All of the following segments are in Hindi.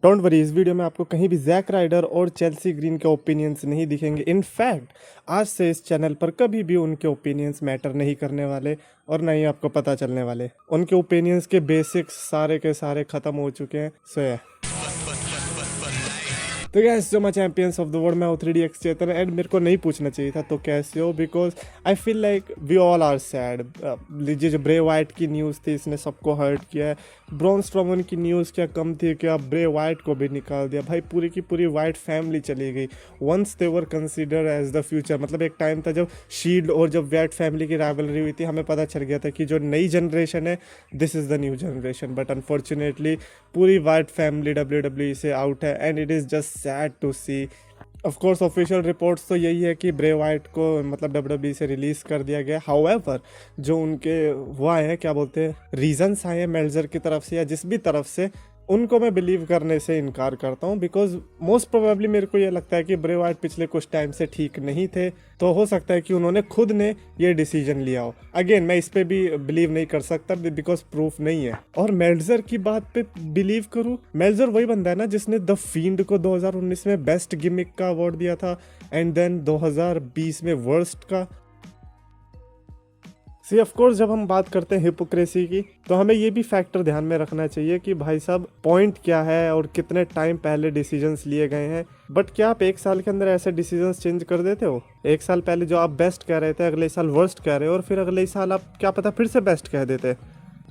डोंट वरी, इस वीडियो में आपको कहीं भी जैक राइडर और चेल्सी ग्रीन के ओपिनियंस नहीं दिखेंगे। इनफैक्ट आज से इस चैनल पर कभी भी उनके ओपिनियंस मैटर नहीं करने वाले और ना ही आपको पता चलने वाले। उनके ओपिनियंस के बेसिक्स सारे के सारे खत्म हो चुके हैं। सो तो गैस, जो मैं चैंपियंस ऑफ द वर्ल्ड में 3DX चेतन, एंड मेरे को नहीं पूछना चाहिए था तो कैसे हो, because I feel like we all are sad. लीजिए, जो ब्रे वाइट की न्यूज़ थी इसने सबको हर्ट किया है। ब्रॉन स्ट्रोमन की न्यूज़ क्या कम थी कि अब ब्रे वाइट को भी निकाल दिया। भाई पूरी की पूरी वाइट फैमिली चली गई। Once they were consider as the future. मतलब एक टाइम था जब शील्ड और जब वाइट फैमिली की राइवलरी हुई थी, हमें पता चल गया था कि जो नई जनरेशन है this is the new generation. But unfortunately पूरी वाइट फैमिली WWE से आउट है and it is just sad to see. Of course official reports तो यही है कि ब्रे वाइट को मतलब WWE से रिलीज़ कर दिया गया। हाउएवर जो उनके वो आए हैं, क्या बोलते हैं, रीजंस आए हैं मेल्जर की तरफ से या जिस भी तरफ से, उनको मैं बिलीव करने से इनकार करता हूँ। बिकॉज मोस्ट प्रोबेबली मेरे को ये लगता है कि ब्रे वाइट पिछले कुछ टाइम से ठीक नहीं थे, तो हो सकता है कि उन्होंने खुद ने ये डिसीजन लिया हो। अगेन मैं इस पे भी बिलीव नहीं कर सकता बिकॉज प्रूफ नहीं है। और मेल्जर की बात पे बिलीव करूँ, मेल्जर वही बंदा है ना जिसने द फील्ड को 2019 में बेस्ट गिमिक का अवार्ड दिया था एंड देन 2020 में वर्स्ट का। सी ऑफ कोर्स जब हम बात करते हैं हिपोक्रेसी की, तो हमें ये भी फैक्टर ध्यान में रखना चाहिए कि भाई साहब पॉइंट क्या है और कितने टाइम पहले डिसीजंस लिए गए हैं। बट क्या आप एक साल के अंदर ऐसे डिसीजंस चेंज कर देते हो? एक साल पहले जो आप बेस्ट कह रहे थे अगले साल वर्स्ट कह रहे हो और फिर अगले साल आप क्या पता फिर से बेस्ट कह देते।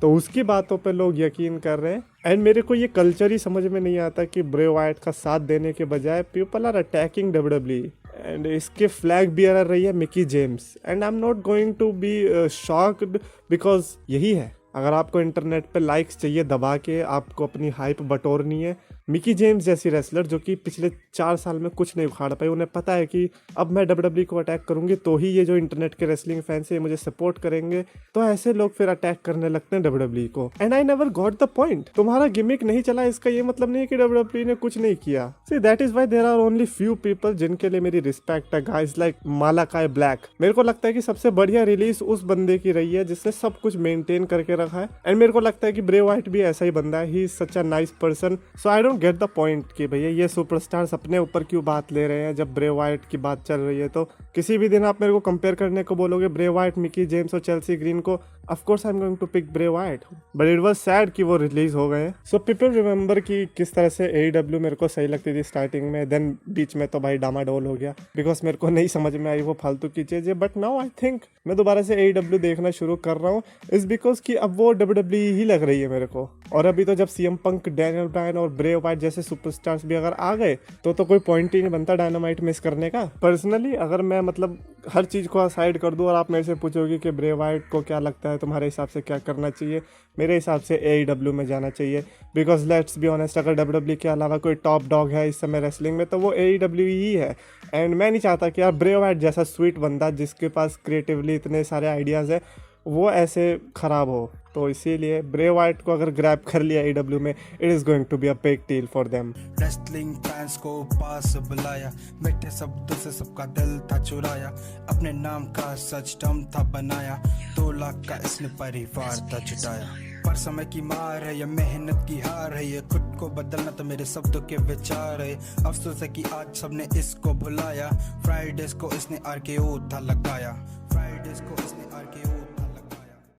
तो उसकी बातों पे लोग यकीन कर रहे हैं। एंड मेरे को ये कल्चर ही समझ में नहीं आता कि ब्रे वाइट का साथ देने के बजाय people are attacking WWE and इसके फ्लैग बियरर रही है Mickie James. And I am not going to be shocked because यही है। अगर आपको इंटरनेट पे लाइक्स चाहिए दबा के, आपको अपनी हाइप बटोरनी है, मिकी जेम्स जैसी रेसलर जो कि पिछले 4 साल में कुछ नहीं उखाड़ पाई, उन्हें पता है कि अब मैं WWE को अटैक करूंगी तो ही ये जो इंटरनेट के रेसलिंग फैंस है मुझे सपोर्ट करेंगे, तो ऐसे लोग फिर अटैक करने लगते हैं WWE को। And I never got the point. तुम्हारा गिमिक नहीं चला इसका ये मतलब नहीं है कि WWE ने कुछ नहीं किया। See that is why there are only few people जिनके लिए मेरी रिस्पेक्ट है। गाइस लाइक मालाकाई ब्लैक, मेरे को लगता है कि सबसे बढ़िया रिलीज उस बंदे की रही है जिसने सब कुछ मेंटेन करके रखा है। एंड मेरे को लगता है कि ब्रे वाइट भी ऐसा ही बंदा है। He is such a nice person. So I don't get the point कि भैया ये सुपरस्टार्स अपने ऊपर क्यों बात ले रहे हैं जब ब्रे वाइट की बात चल रही है। तो किसी भी दिन आप मेरे को कंपेयर करने को बोलोगे ब्रे वाइट, मिकी जेम्स और चेल्सी ग्रीन को, of course I am going to pick Bray Wyatt. But it was sad कि वो रिलीज हो गए। सो पीपल रिमेंबर कि किस तरह से AEW मेरे को सही लगती थी स्टार्टिंग में, देन बीच में तो भाई डामाडोल हो गया बिकॉज मेरे को नहीं समझ में आई वो फालतू की चीजें। बट नाउ आई थिंक मैं दोबारा से AEW देखना शुरू कर रहा हूँ इज बिकॉज कि अब वो WWE ही लग रही है मेरे को। और अभी तो जब CM पंक, डैनियल ब्रायन और ब्रे वाइट जैसे सुपरस्टार्स भी अगर आ गए तो कोई पॉइंट ही नहीं बनता डायनामाइट मिस करने का। पर्सनली अगर मैं मतलब हर चीज़ को असाइड कर दूँ और आप मेरे से पूछोगे कि ब्रे वाइट को क्या लगता है तुम्हारे हिसाब से क्या करना चाहिए, मेरे हिसाब से AEW में जाना चाहिए। बिकॉज लेट्स बी ऑनेस्ट, अगर WWE के अलावा कोई टॉप डॉग है इस समय रेसलिंग में तो वो AEW ही है। एंड मैं नहीं चाहता कि यार ब्रे वाइट जैसा स्वीट बंदा जिसके पास क्रिएटिवली इतने सारे आइडियाज़ है वो ऐसे ख़राब हो। तो इसीलिए ब्रे वाइट को अगर ग्रैब कर लिया AEW में, it is going to be a big deal for them. Wrestling fans को पास बुलाया, मीठे शब्दों से सबका दिल था चुराया, अपने नाम का सच टर्म था बनाया, 2 लाख का इसने परिवार था जुटाया। पर समय की मार है या मेहनत की हार है, ये खुद को बदलना तो मेरे शब्दों के विचार है। अफसोस है कि आज सबने इसको भुलाया, फ्राइडेज को इसने RKO था लगाया, फ्राइडेज को इसने